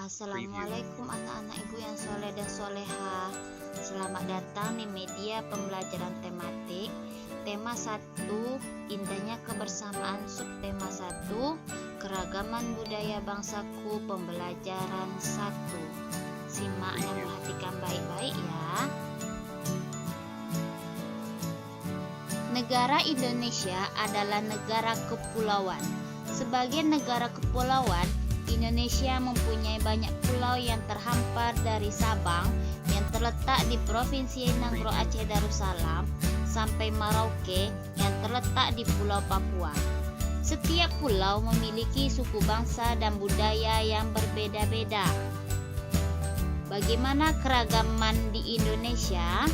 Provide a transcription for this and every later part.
Assalamualaikum anak-anak ibu yang soleh dan soleha. Selamat datang di media pembelajaran tematik. Tema 1, indahnya kebersamaan. Subtema 1, keragaman budaya bangsaku. Pembelajaran 1. Simak dan perhatikan baik-baik ya. Negara Indonesia adalah negara kepulauan. Sebagai negara kepulauan, Indonesia mempunyai banyak pulau yang terhampar dari Sabang yang terletak di Provinsi Nanggroe Aceh Darussalam sampai Merauke yang terletak di Pulau Papua. Setiap pulau memiliki suku bangsa dan budaya yang berbeda-beda. Bagaimana keragaman di Indonesia?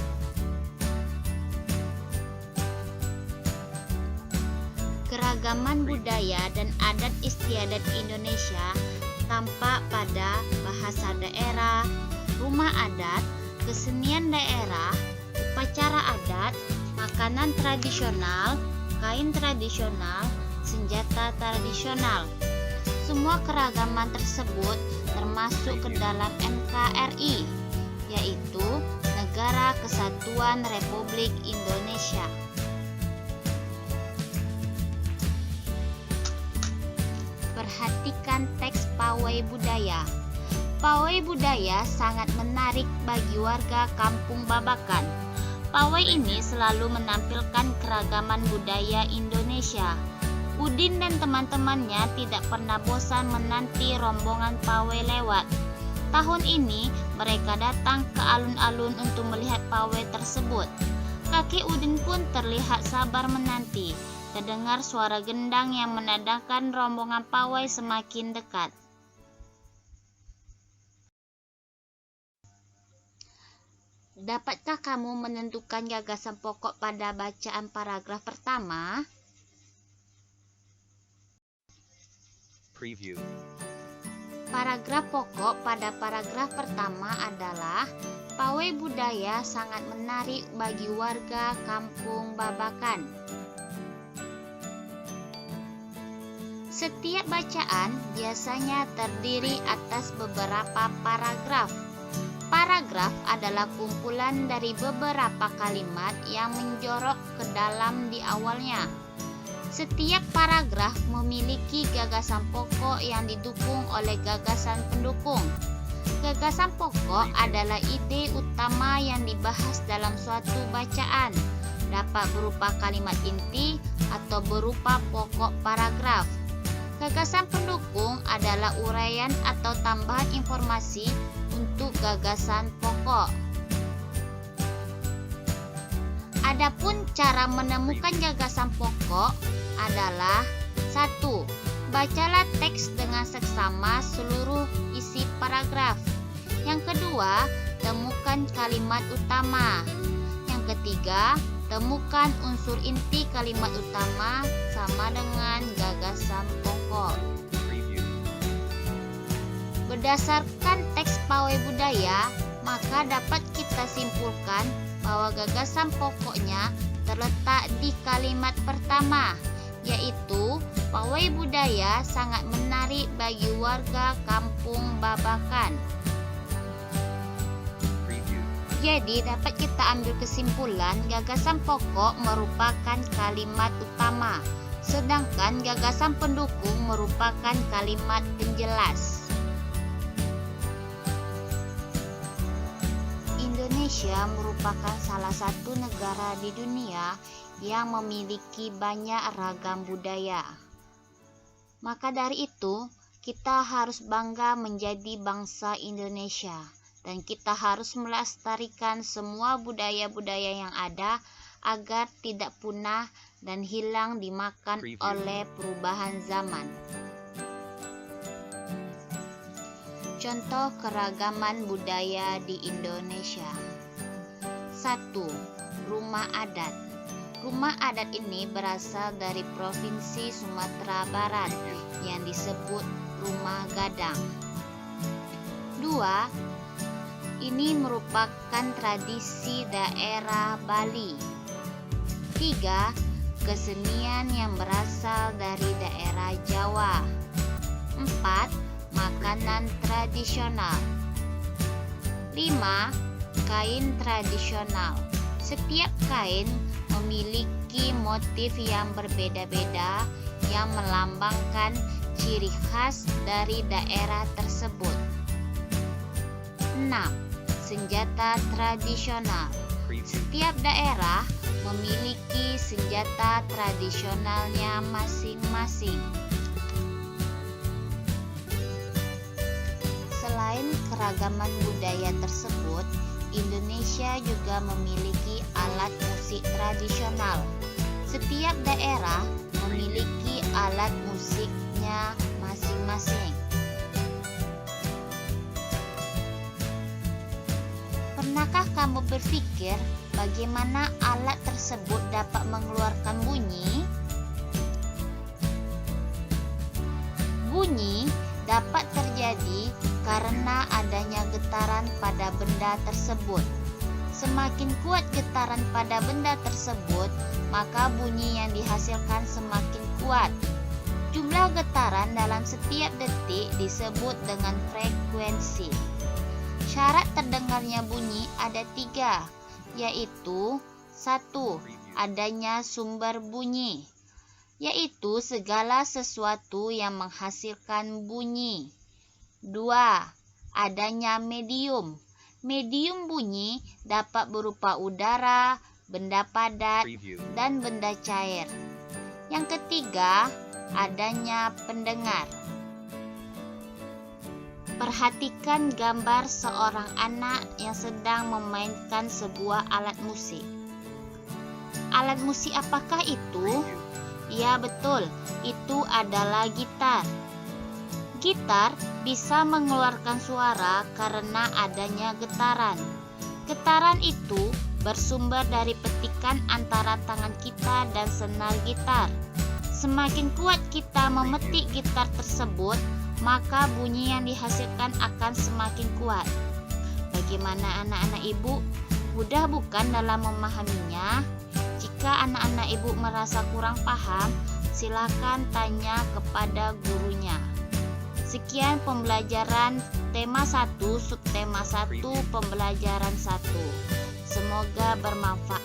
Keragaman budaya dan adat istiadat Indonesia tampak pada bahasa daerah, rumah adat, kesenian daerah, upacara adat, makanan tradisional, kain tradisional, senjata tradisional. Semua keragaman tersebut termasuk ke dalam NKRI, yaitu Negara Kesatuan Republik Indonesia. Perhatikan teks pawai budaya. Pawai budaya sangat menarik bagi warga Kampung Babakan. Pawai ini selalu menampilkan keragaman budaya Indonesia. Udin dan teman-temannya tidak pernah bosan menanti rombongan pawai lewat. Tahun ini mereka datang ke alun-alun untuk melihat pawai tersebut. Kakek Udin pun terlihat sabar menanti. Terdengar suara gendang yang menandakan rombongan pawai semakin dekat. Dapatkah kamu menentukan gagasan pokok pada bacaan paragraf pertama? Preview. Paragraf pokok pada paragraf pertama adalah pawai budaya sangat menarik bagi warga Kampung Babakan. Setiap bacaan biasanya terdiri atas beberapa paragraf. Paragraf adalah kumpulan dari beberapa kalimat yang menjorok ke dalam di awalnya. Setiap paragraf memiliki gagasan pokok yang didukung oleh gagasan pendukung. Gagasan pokok adalah ide utama yang dibahas dalam suatu bacaan. Dapat berupa kalimat inti atau berupa pokok paragraf. Gagasan pendukung adalah uraian atau tambahan informasi untuk gagasan pokok. Adapun cara menemukan gagasan pokok adalah 1. Bacalah teks dengan seksama seluruh isi paragraf. Yang kedua, temukan kalimat utama. Yang ketiga, temukan unsur inti kalimat utama sama dengan gagasan pokok. Berdasarkan teks pawai budaya, maka dapat kita simpulkan bahwa gagasan pokoknya terletak di kalimat pertama, yaitu pawai budaya sangat menarik bagi warga Kampung Babakan. Jadi dapat kita ambil kesimpulan gagasan pokok merupakan kalimat utama, sedangkan gagasan pendukung merupakan kalimat penjelas. Indonesia merupakan salah satu negara di dunia yang memiliki banyak ragam budaya. Maka dari itu, kita harus bangga menjadi bangsa Indonesia. Dan kita harus melestarikan semua budaya-budaya yang ada agar tidak punah dan hilang dimakan oleh perubahan zaman. Contoh keragaman budaya di Indonesia. 1. Rumah adat. Rumah adat ini berasal dari Provinsi Sumatera Barat yang disebut rumah gadang. 2. Ini merupakan tradisi daerah Bali. 3. Kesenian yang berasal dari daerah Jawa. 4. Makanan makanan tradisional. 5. Kain tradisional. Setiap kain memiliki motif yang berbeda-beda yang melambangkan ciri khas dari daerah tersebut. 6. Senjata tradisional. Setiap daerah memiliki senjata tradisionalnya masing-masing. Selain keragaman budaya tersebut, Indonesia juga memiliki alat musik tradisional. Setiap daerah memiliki alat musiknya masing-masing. Pernahkah kamu berpikir bagaimana alat tersebut dapat mengeluarkan bunyi? Bunyi dapat terjadi karena adanya getaran pada benda tersebut. Semakin kuat getaran pada benda tersebut, maka bunyi yang dihasilkan semakin kuat. Jumlah getaran dalam setiap detik disebut dengan frekuensi. Syarat terdengarnya bunyi ada 3, yaitu 1. Adanya sumber bunyi, yaitu segala sesuatu yang menghasilkan bunyi. 2. Adanya medium. Medium bunyi dapat berupa udara, benda padat, dan benda cair. Yang ketiga, adanya pendengar. Perhatikan gambar seorang anak yang sedang memainkan sebuah alat musik. Alat musik apakah itu? Ya betul, itu adalah gitar. Gitar bisa mengeluarkan suara karena adanya getaran. Getaran itu bersumber dari petikan antara tangan kita dan senar gitar. Semakin kuat kita memetik gitar tersebut, maka bunyi yang dihasilkan akan semakin kuat. Bagaimana anak-anak ibu? Mudah bukan dalam memahaminya? Jika anak-anak ibu merasa kurang paham, silakan tanya kepada gurunya. Sekian pembelajaran tema 1, subtema 1, pembelajaran 1. Semoga bermanfaat.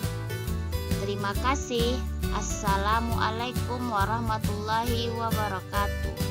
Terima kasih. Assalamualaikum warahmatullahi wabarakatuh.